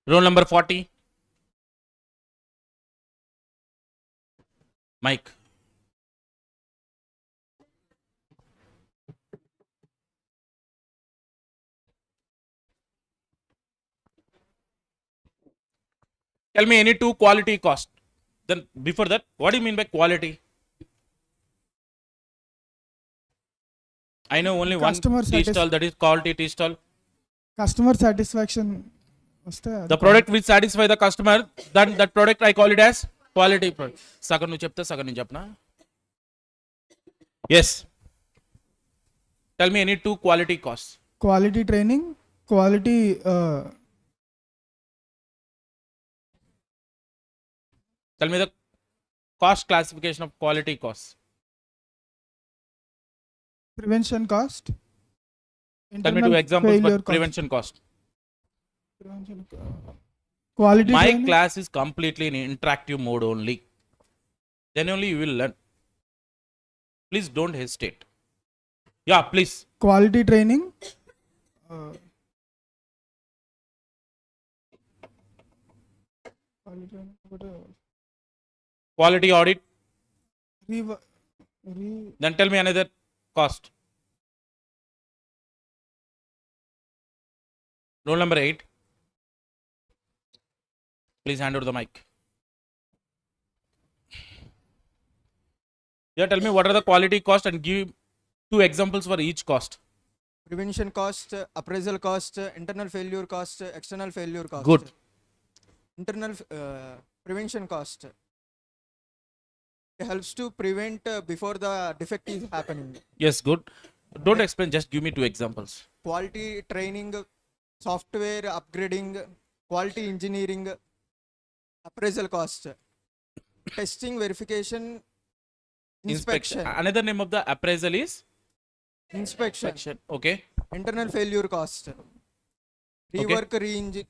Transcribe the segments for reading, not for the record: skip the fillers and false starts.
Roll number 40. Mike. Tell me any two quality cost. Then before that, what do you mean by quality? I know only one tea stall, that is quality tea stall. Customer satisfaction. The product which satisfy the customer, then that product I call it as quality product. Sagan nu chepta, sagan nu chepna. Yes. Tell me any two quality costs. Quality training, quality. Tell me the cost classification of quality costs. Prevention cost. Tell me two examples for prevention cost. Quality My training. class is completely in interactive mode only. Then only you will learn. Please don't hesitate. Yeah, please. Quality training. Quality audit. Then Then tell me another cost. Roll number 8. Please hand over the mic. Yeah, tell me what are the quality cost and give two examples for each cost. Prevention cost, appraisal cost, internal failure cost, external failure cost. Good. Internal prevention cost. It helps to prevent before the defect is happening. Yes, good. Don't explain, just give me two examples. Quality training, software upgrading, quality engineering, appraisal cost, testing, verification, inspection. Another name of the appraisal is Inspection. Okay. Internal failure cost. Rework, re-engine.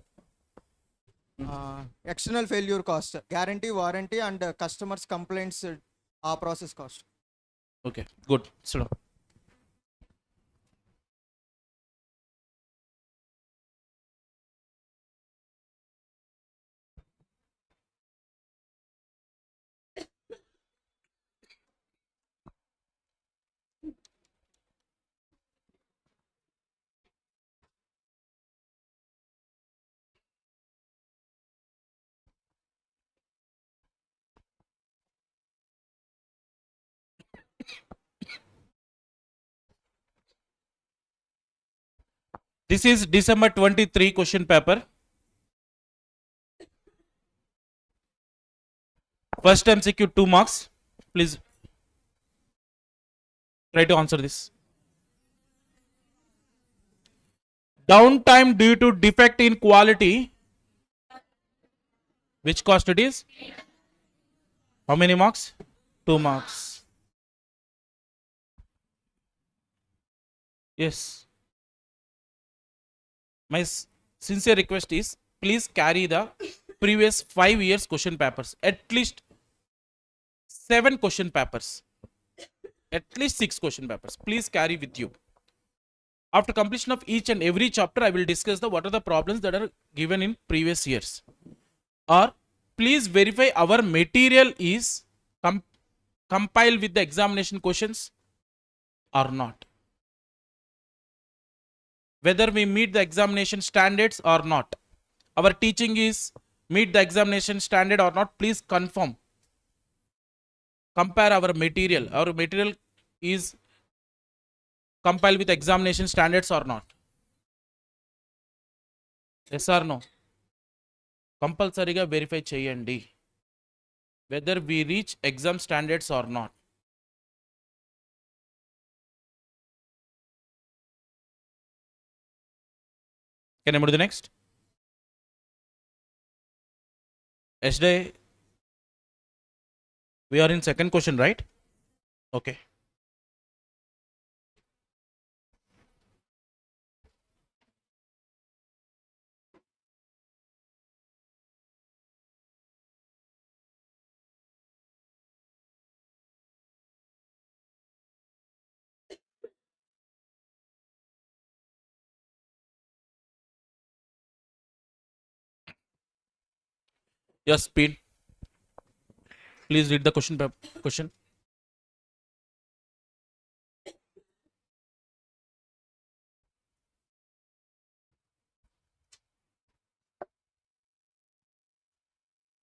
External failure cost. Guarantee, warranty, and customers' complaints process cost. Okay, good. Sit down. This is December 23 question paper. First MCQ 2 marks. Please try to answer this. Downtime due to defect in quality. Which cost it is? How many marks? 2 marks. Yes. My sincere request is please carry the previous 5 years question papers. At least 7 question papers. At least 6 question papers. Please carry with you. After completion of each and every chapter, I will discuss what are the problems that are given in previous years. Or please verify our material is compiled with the examination questions or not. Whether we meet the examination standards or not. Our teaching is meet the examination standard or not. Please confirm. Compare our material. Our material is compiled with examination standards or not. Yes or no? Compulsoryగా verify చేయండి whether we reach exam standards or not. Can I move to the next? Yesterday we are in second question, right? Okay. Yes, speed. Please read the question.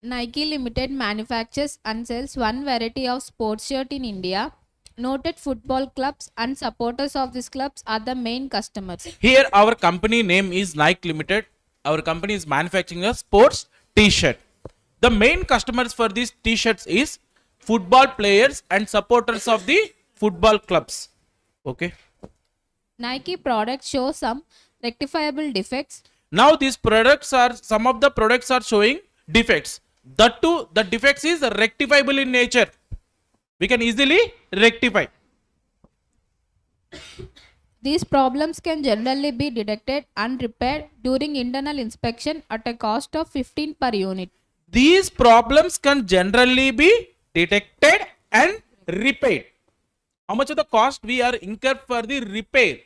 Nike Limited manufactures and sells one variety of sports shirt in India. Noted football clubs and supporters of these clubs are the main customers. Here our company name is Nike Limited. Our company is manufacturing a sports t-shirt. The main customers for these t-shirts is football players and supporters of the football clubs. Okay. Nike products show some rectifiable defects. Now these products are, some of the products are showing defects. That too, the defects is rectifiable in nature. We can easily rectify. These problems can generally be detected and repaired during internal inspection at a cost of 15 per unit. These problems can generally be detected and repaired. How much of the cost we are incur for the repair?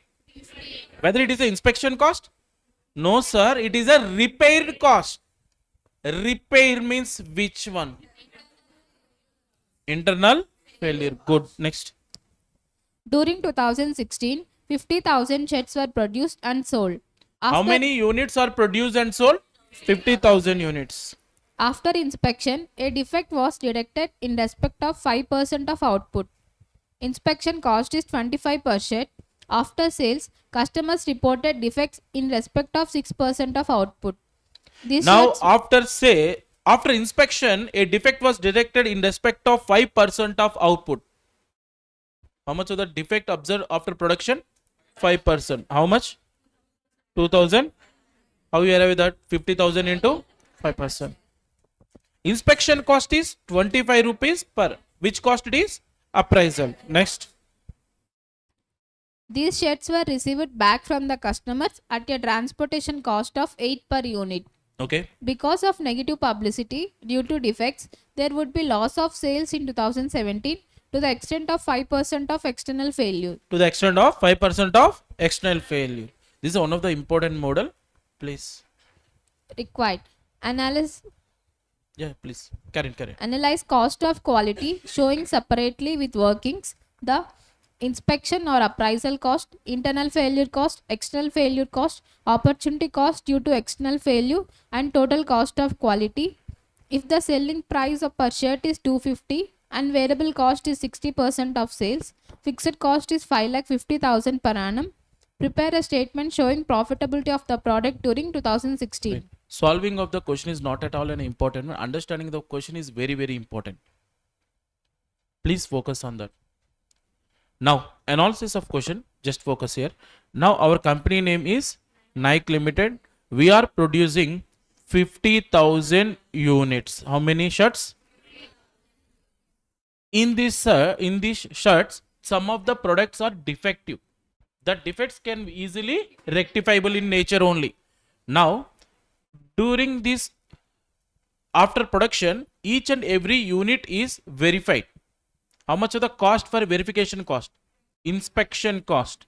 Whether it is an inspection cost? No, sir, it is a repair cost. Repair means which one? Internal failure. Good. Next. During 2016, 50,000 shirts were produced and sold. How many units are produced and sold? 50,000 units. After inspection, a defect was detected in respect of 5% of output. Inspection cost is 25 per shirt. After sales, customers reported defects in respect of 6% of output. These Now, shirts- after inspection, a defect was detected in respect of 5% of output. How much of the defect observed after production? 5%. How much? 2,000. How you arrive at that? 50,000 into 5%. Inspection cost is 25 rupees per. Which cost it is? Appraisal. Next. These shirts were received back from the customers at a transportation cost of 8 per unit. Okay. Because of negative publicity due to defects, there would be loss of sales in 2017 to the extent of 5% of external failure. To the extent of 5% of external failure. This is one of the important model. Please. Required. Yeah, please. Carry. Analyze cost of quality showing separately with workings the inspection or appraisal cost, internal failure cost, external failure cost, opportunity cost due to external failure, and total cost of quality. If the selling price of per shirt is 250 and variable cost is 60% of sales, fixed cost is 5,50,000 per annum. Prepare a statement showing profitability of the product during 2016. Right. Solving of the question is not at all an important one. Understanding the question is very, very important. Please focus on that. Now, analysis of question, just focus here. Now, our company name is Nike Limited. We are producing 50,000 units. How many shirts? In these shirts, some of the products are defective. The defects can be easily rectifiable in nature only. Now, during this, after production, each and every unit is verified. How much of the cost for verification cost? Inspection cost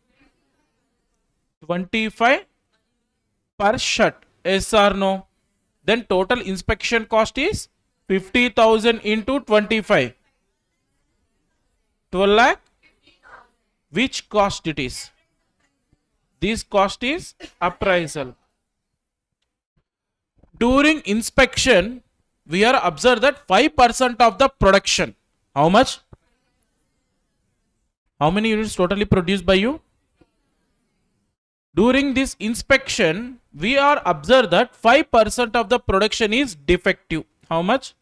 25 per shirt. Yes or no? Then total inspection cost is 50,000 into 25. 12 lakh. Which cost it is? This cost is appraisal. During inspection, we are observed that 5% of the production. How much? How many units totally produced by you? During this inspection, we are observed that 5% of the production is defective. How much?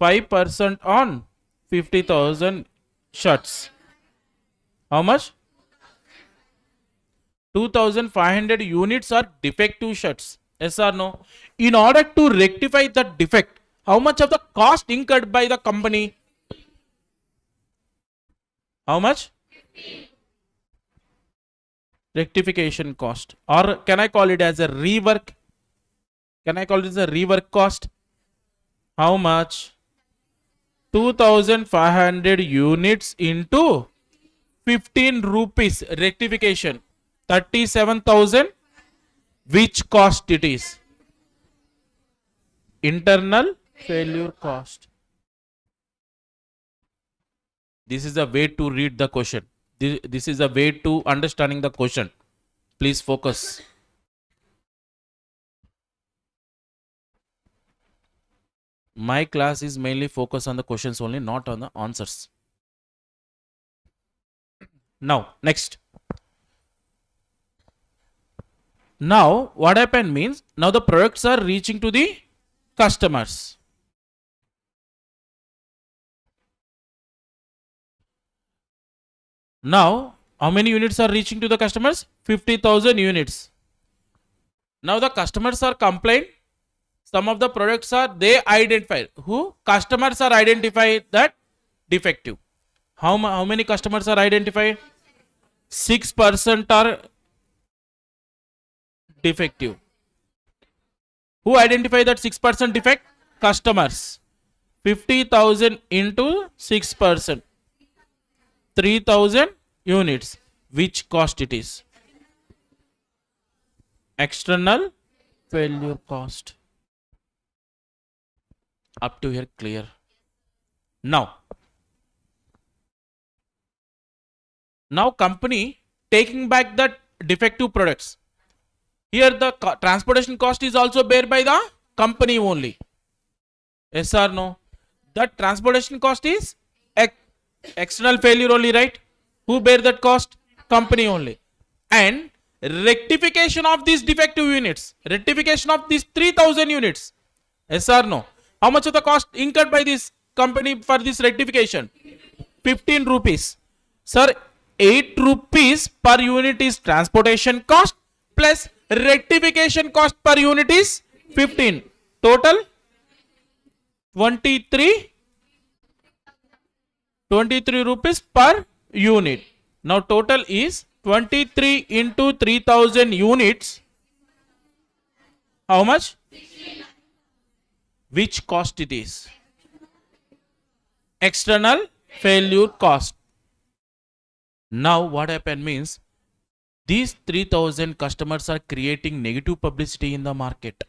5% on 50,000 shirts. How much? 2,500 units are defective shirts. Yes or no? In order to rectify that defect, how much of the cost incurred by the company? How much? Rectification cost. Or can I call it as a rework? Can I call it as a rework cost? How much? 2,500 units into 15 rupees rectification. 37,000. Which cost it is? internal failure cost. This is a way to read the question. This is a way to understanding the question. Please focus. My class is mainly focused on the questions only, not on the answers. Now, next. Now, what happened means, now the products are reaching to the customers. Now, how many units are reaching to the customers? 50,000 units. Now, the customers are complained. Some of the products are they identified. Who? Customers are identified that defective. How many customers are identified? 6% are defective. Who identified that 6% defect? Customers. 50,000 into 6%. 3,000 units. Which cost it is? External failure cost. Up to here clear. Now company taking back that defective products. Here the transportation cost is also bear by the company only. Yes or no? That transportation cost is external failure only, right? Who bear that cost? Company only. And rectification of these defective units, rectification of these 3,000 units. Yes or no? How much of the cost incurred by this company for this rectification? 15 rupees. Sir, 8 rupees per unit is transportation cost plus rectification cost per unit is 15. Total 23 rupees per unit. Now total is 23 into 3,000 units. How much? Which cost it is? External failure cost. Now what happened means, these 3,000 customers are creating negative publicity in the market.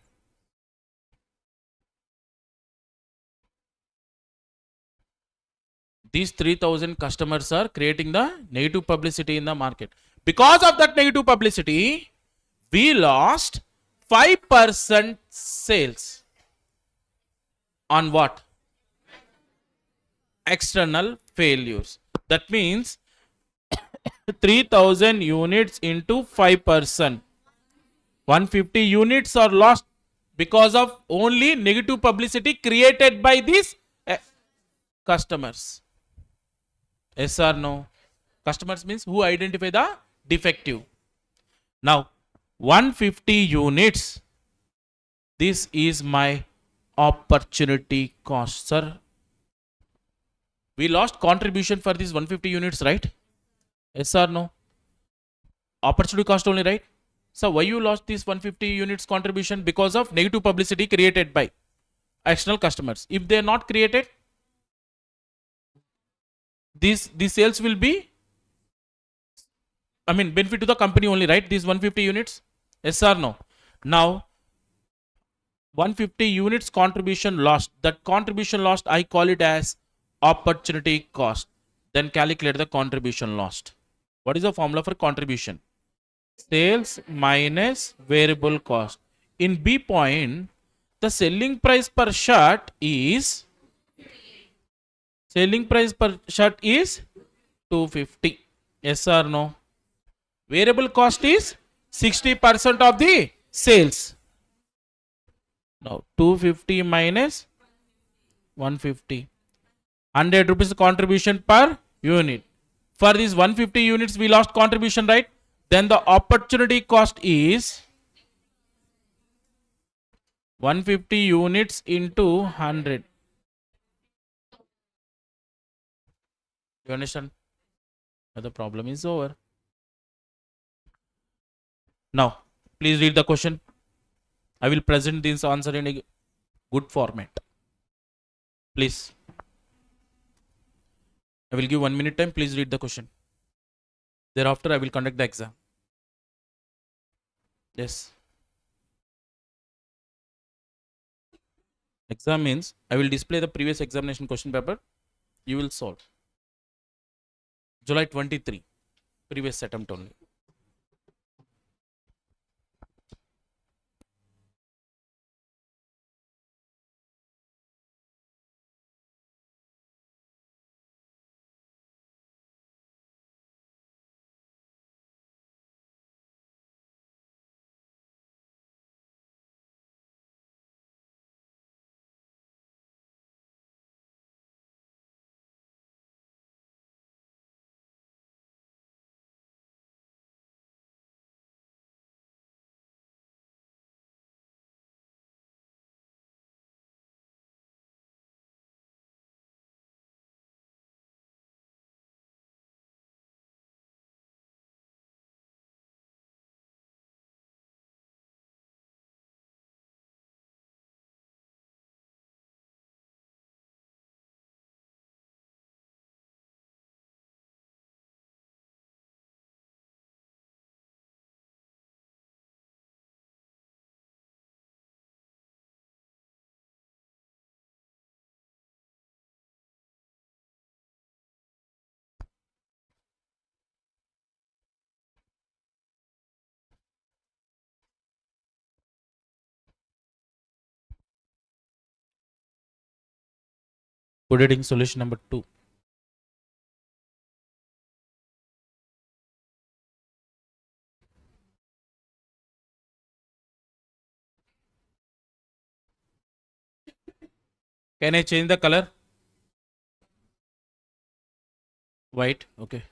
These 3,000 customers are creating the negative publicity in the market. Because of that negative publicity, we lost 5% sales. On what? External failures. That means 3,000 units into 5%. 150 units are lost because of only negative publicity created by these customers. Yes or no? Customers means who identify the defective. Now 150 units. This is my opportunity cost, sir. We lost contribution for these 150 units, right? Yes or no? Opportunity cost only, right? So why you lost this 150 units contribution? Because of negative publicity created by external customers. If they are not created, these sales will be, benefit to the company only, right? These 150 units. Yes or no? Now 150 units contribution lost. That contribution lost, I call it as opportunity cost. Then calculate the contribution lost. What is the formula for contribution? Sales minus variable cost. In B point, the selling price per shirt is 250. Yes or no? Variable cost is 60% of the sales. Now 250 minus 150. 100 rupees contribution per unit. For these 150 units, we lost contribution, right? Then the opportunity cost is 150 units into 100. You understand? Now the problem is over. Now, please read the question. I will present this answer in a good format. Please. I will give 1 minute time. Please read the question. Thereafter, I will conduct the exam. Yes. Exam means I will display the previous examination question paper. You will solve. July 23, previous attempt only. Code editing solution number 2. Can I change the color? White. Okay.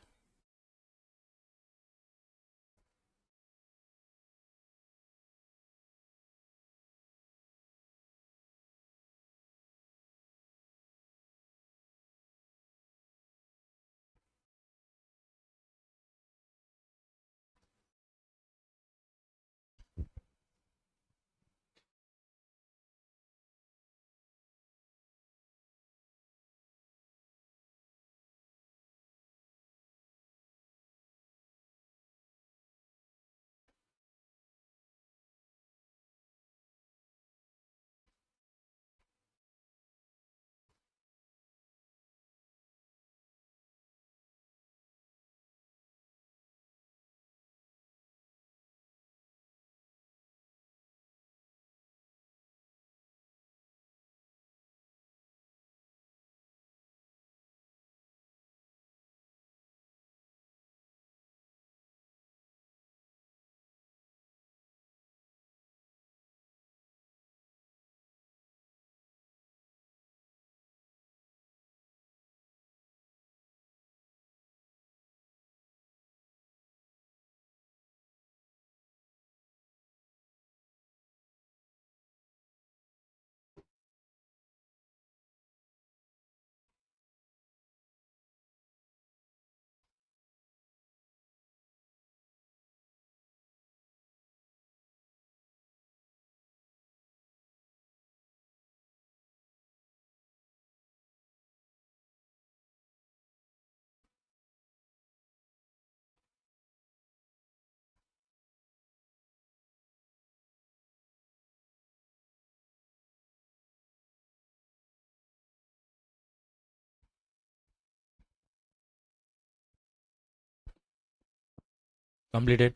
Completed.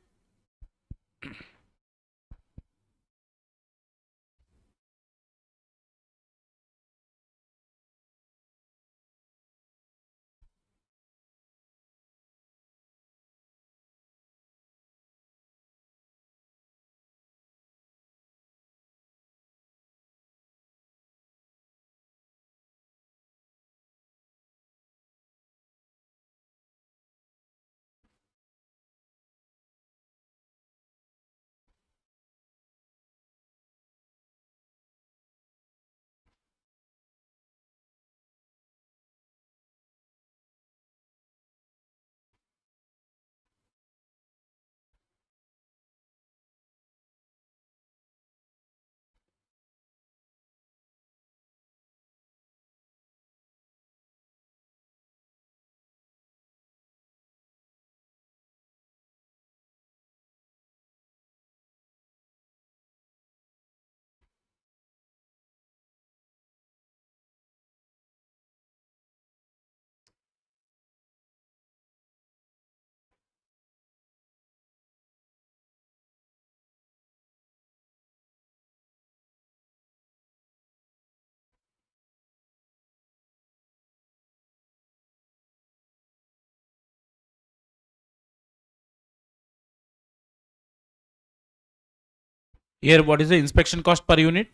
Here, what is the inspection cost per unit?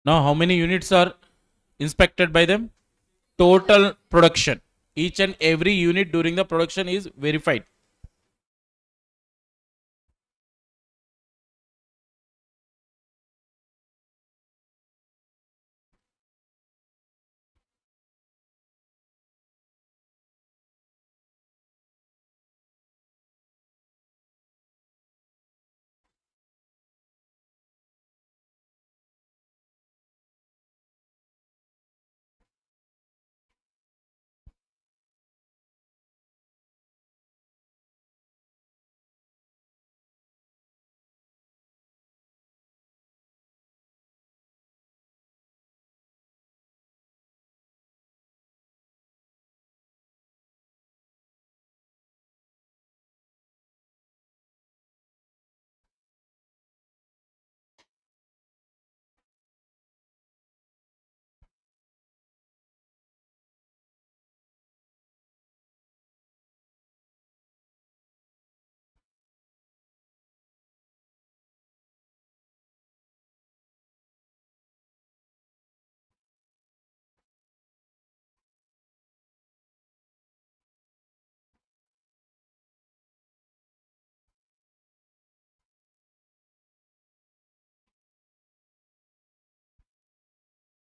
Now, how many units are inspected by them? Total production. Each and every unit during the production is verified.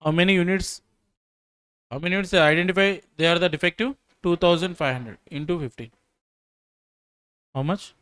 How many units? How many units they identify they are the defective? 2500 into 15. How much?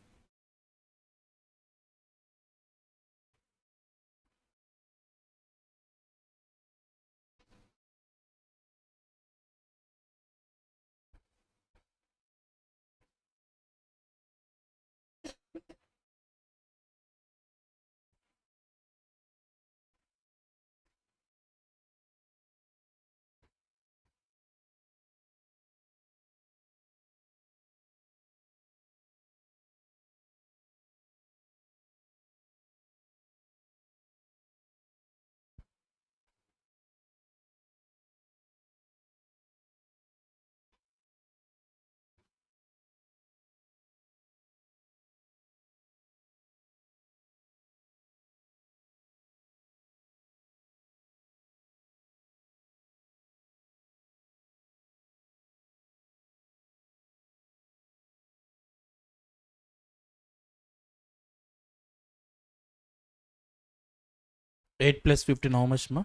8 plus 15, how much, ma?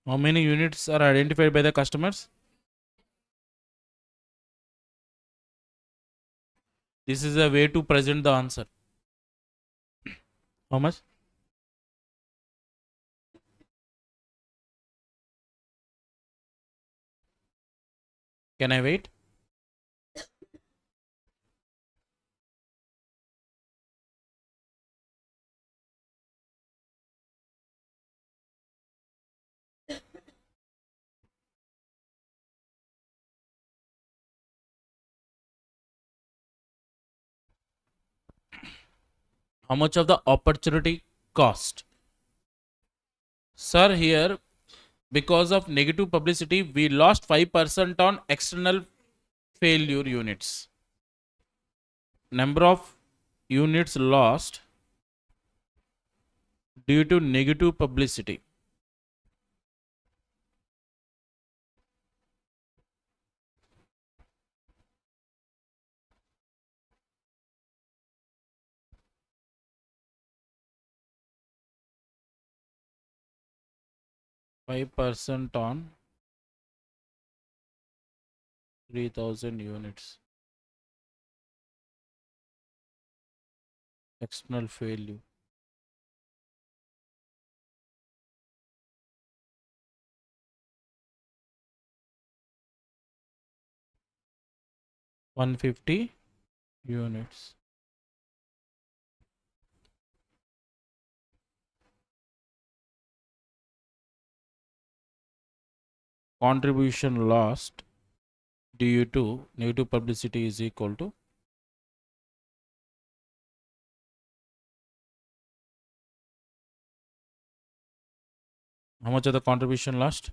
How many units are identified by the customers? This is a way to present the answer. How much? Can I wait? How much of the opportunity cost? Sir, here because of negative publicity, we lost 5% on external failure units. Number of units lost due to negative publicity. Five percent on 3000 units. External failure. $150 units. Contribution lost due to negative publicity is equal to how much of the contribution last?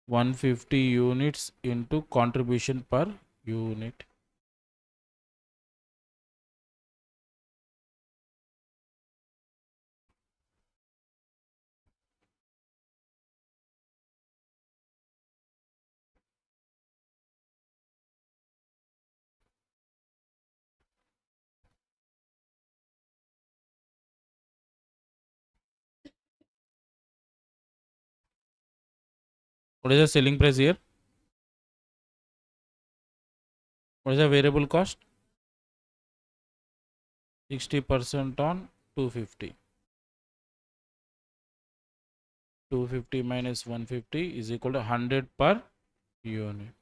150 units into contribution per unit. What is the selling price here? What is the variable cost? 60% on 250. 250 minus 150 is equal to 100 per unit.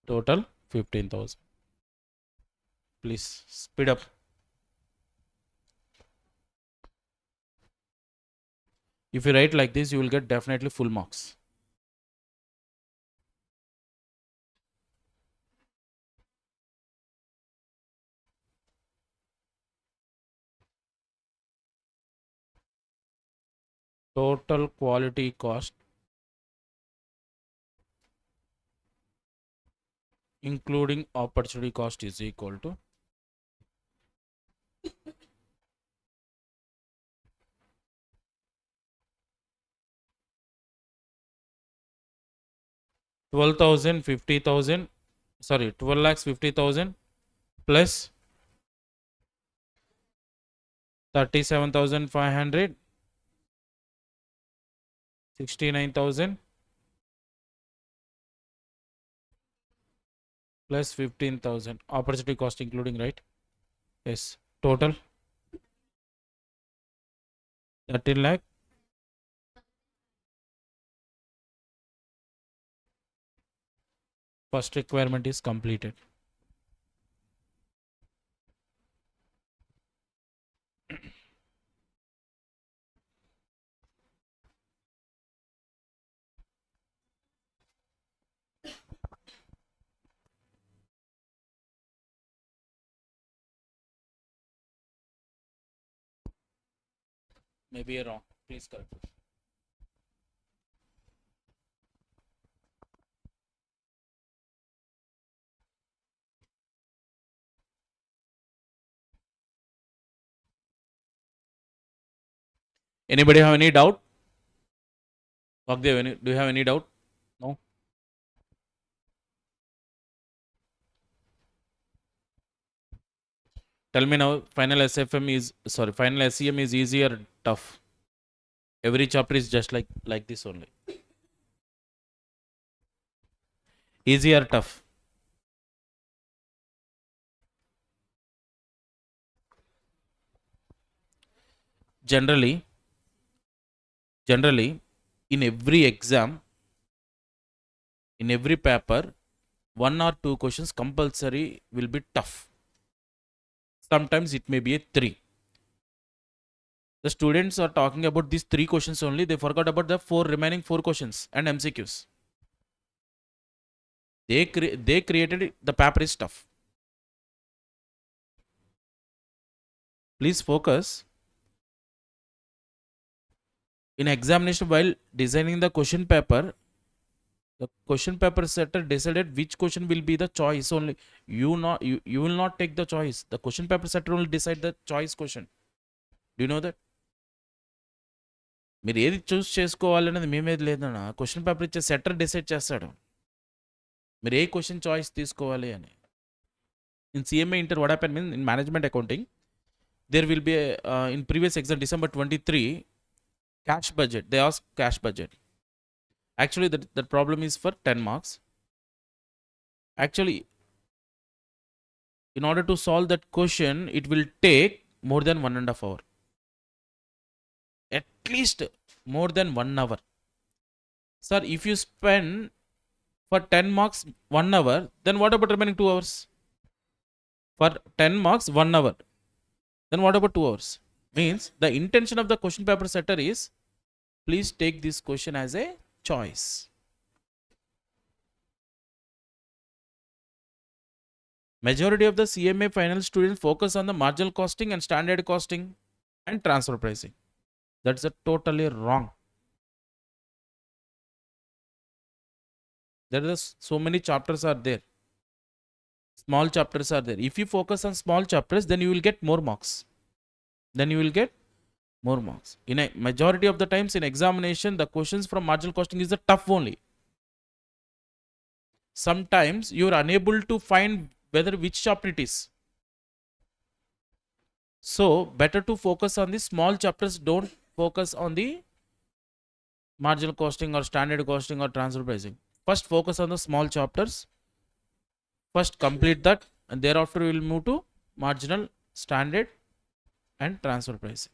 Total 15,000. Please speed up. If you write like this, you will get definitely full marks. Total quality cost including opportunity cost is equal to 12,000, 50,000, sorry, 12 lakhs 50,000 plus 37,500, 69,000 plus 15,000. Opportunity cost including, right? Yes. Total 13 lakh. First requirement is completed. Maybe you're wrong. Please correct. Anybody have any doubt? Vagdev, do you have any doubt? No? Tell me now, final SEM is easy or tough? Every chapter is just like this only. Easy or tough? Generally, in every exam, in every paper, one or two questions compulsory will be tough. Sometimes it may be a 3. The students are talking about these 3 questions only. They forgot about the remaining 4 questions and MCQs. They created it, the paper is tough. Please focus. In examination, while designing the question paper setter decided which question will be the choice only. You will not take the choice. The question paper setter will decide the choice question. Do you know that? మీరు ఏది చూస్ చేసుకోవాలనేది మేమేది లేదన్న question paper ఇచ్చే setter decide చేస్తాడు మీరు ఏ question choice తీసుకోవాలి అని in CMA inter what happen mean in management accounting there will be in previous exam December 23 cash budget. They ask cash budget. Actually that problem is for 10 marks. Actually, in order to solve that question, it will take more than 1.5 hour. At least more than 1 hour. Sir, if you spend for 10 marks 1 hour, then what about remaining 2 hours? For 10 marks 1 hour. Then what about 2 hours? Means the intention of the question paper setter is, please take this question as a choice. Majority of the CMA final students focus on the marginal costing and standard costing and transfer pricing. That's a totally wrong. There are so many chapters are there. Small chapters are there. If you focus on small chapters, then you will get more marks. In a majority of the times in examination, the questions from marginal costing is the tough only. Sometimes you are unable to find whether which chapter it is. So better to focus on the small chapters. Don't focus on the marginal costing or standard costing or transfer pricing. First focus on the small chapters. First complete that, and thereafter we will move to marginal, standard and transfer pricing.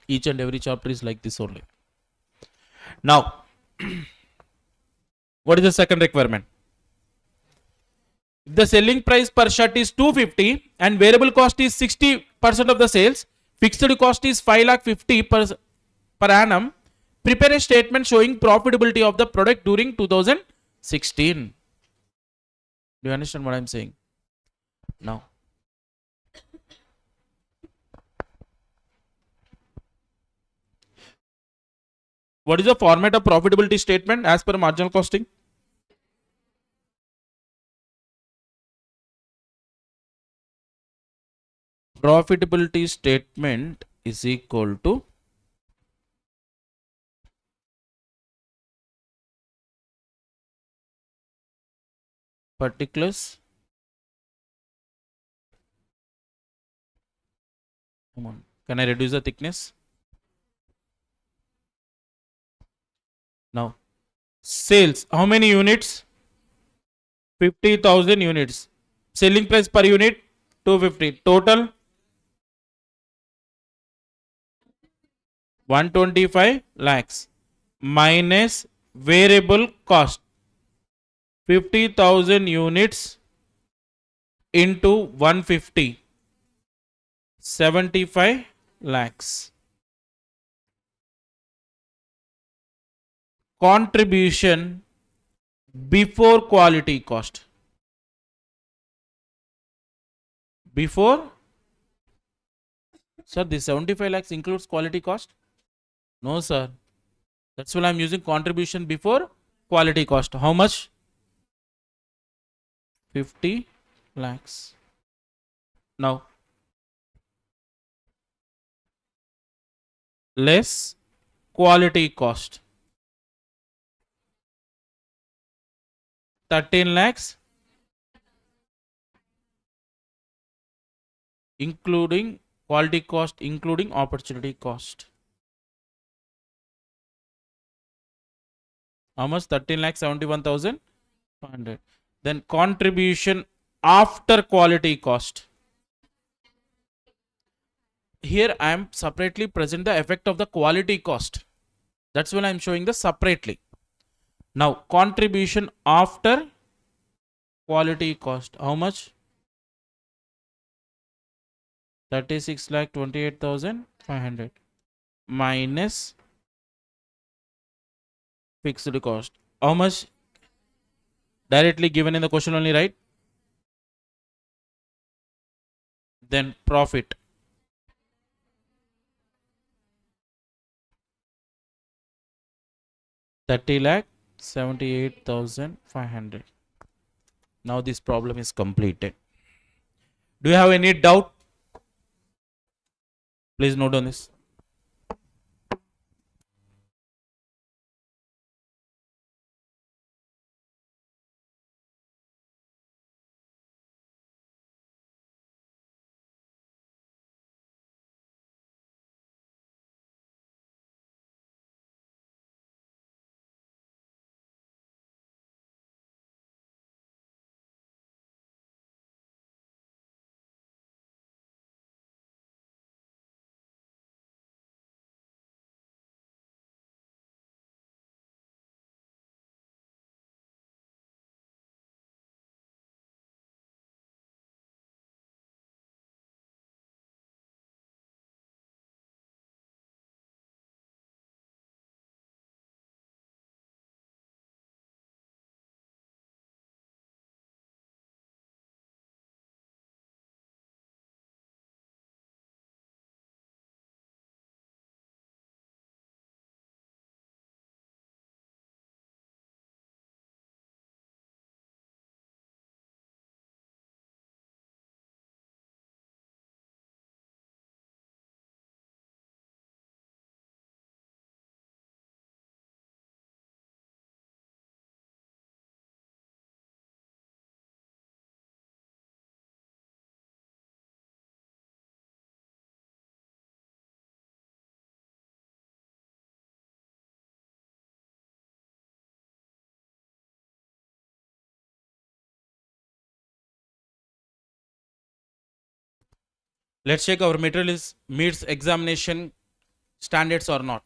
Each and every chapter is like this only. Now, what is the second requirement? If the selling price per shirt is 250 and variable cost is 60% of the sales, fixed cost is 5,50,000 per annum, prepare a statement showing profitability of the product during 2016. Do you understand what I am saying? Now, what is the format of profitability statement as per marginal costing? Profitability statement is equal to particulars. Come on, can I reduce the thickness? Now, sales, how many units? 50,000 units. Selling price per unit 250. Total 125 lakhs minus variable cost 50,000 units into 150, 75 lakhs. Contribution before quality cost. Before, sir, this 75 lakhs includes quality cost? No, sir. That's why I'm using contribution before quality cost. How much? 50 lakhs. Now, less quality cost. 13 lakhs, including quality cost, including opportunity cost. How much? 13 lakhs 71,500. Then contribution after quality cost. Here I am separately present the effect of the quality cost. That's when I am showing the separately. Now contribution after quality cost. How much? 36 lakh 28,500 minus fixed cost. How much? Directly given in the question only, right? Then profit. Thirty lakh 78,500. Now this problem is completed. Do you have any doubt? Please note on this. Let's check our material is meets examination standards or not.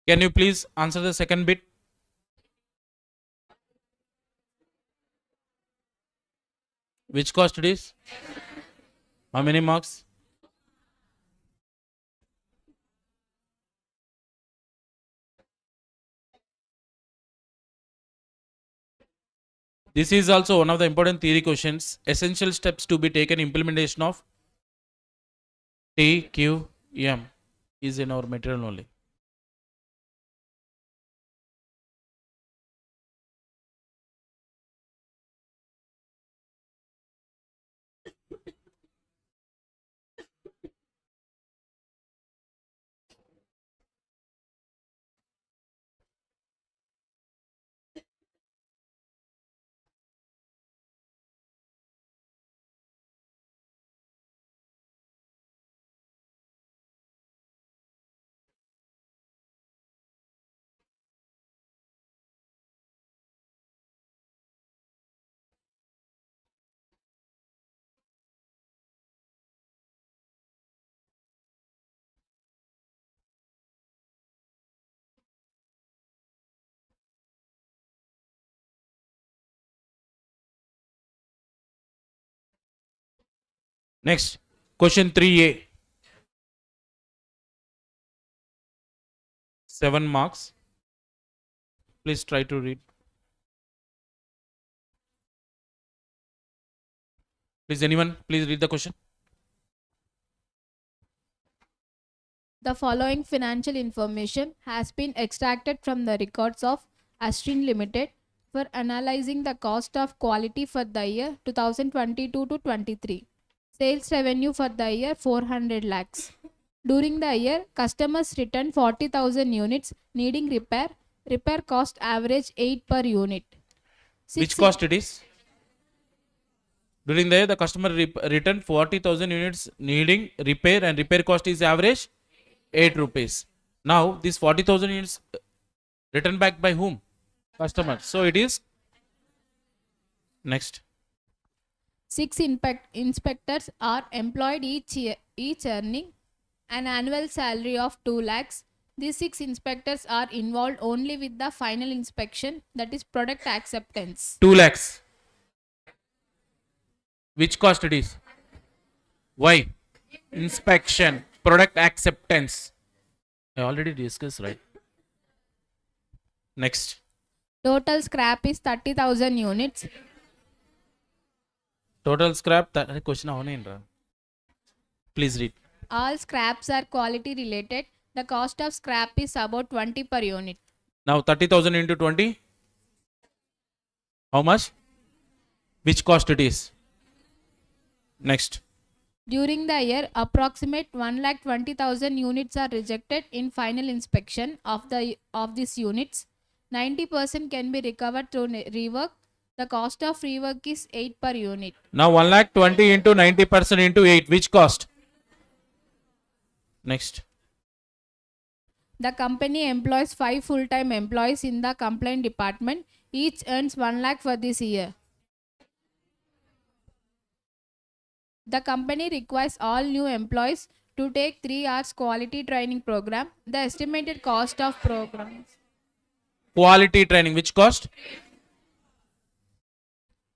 Can you please answer the second bit? Which cost it is? How many marks? This is also one of the important theory questions. Essential steps to be taken implementation of TQM is in our material only. Next, question 3A. 7 marks. Please try to read. Please, anyone, please read the question. The following financial information has been extracted from the records of Astrin Limited for analyzing the cost of quality for the year 2022 to 23. Sales revenue for the year 400 lakhs. During the year, customers returned 40,000 units needing repair. Repair cost average 8 per unit. Which cost it is? During the year, the customer returned 40,000 units needing repair, and repair cost is average 8 rupees. Now, this 40,000 units returned back by whom? Customer. So, it is next. 6 inspectors are employed each year, each earning an annual salary of 2 lakhs. These 6 inspectors are involved only with the final inspection, that is product acceptance. 2 lakhs. Which cost it is? Why? Inspection, product acceptance. I already discussed, right? Next. Total scrap is 30,000 units. Total scrap. That question avane. Please read. All scraps are quality related. The cost of scrap is about 20 per unit. Now 30,000 into 20. How much? Which cost it is? Next. During the year, approximate 1,20,000 units are rejected in final inspection of these units. 90% can be recovered through rework. The cost of rework is 8 per unit. Now 1,20,000 into 90% into 8. Which cost? Next. The company employs 5 full-time employees in the complaint department. Each earns 1 lakh for this year. The company requires all new employees to take 3 hours quality training program. The estimated cost of programs. Quality training. Which cost?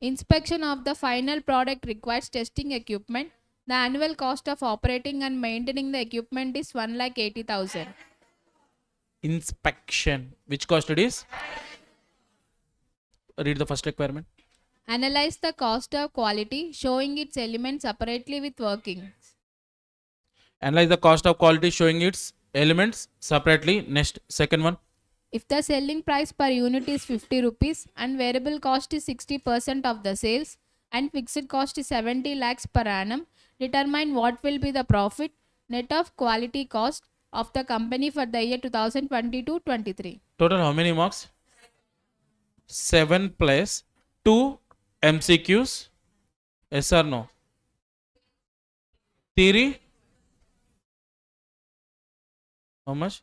Inspection of the final product requires testing equipment. The annual cost of operating and maintaining the equipment is 1,80,000. Inspection. Which cost it is? Read the first requirement. Analyze the cost of quality, showing its elements separately with workings. Analyze the cost of quality showing its elements separately. Next. Second one. If the selling price per unit is 50 rupees and variable cost is 60% of the sales and fixed cost is 70 lakhs per annum, determine what will be the profit net of quality cost of the company for the year 2022-23. Total how many marks? 7 plus 2 MCQs. Yes or no? Theory. How much?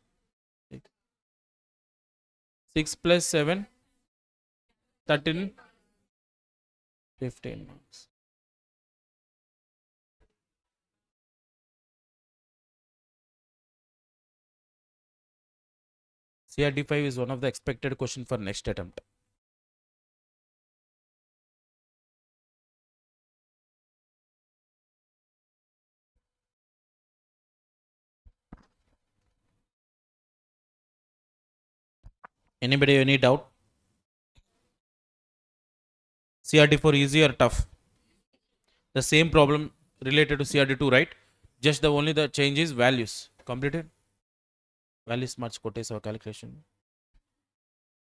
6 plus 7. 13. 15 marks. CRD5 is one of the expected question for next attempt. Anybody any doubt? CRD4 easy or tough? The same problem related to CRD2, right? Just the only the change is values. Completed? Values much quotes our calculation.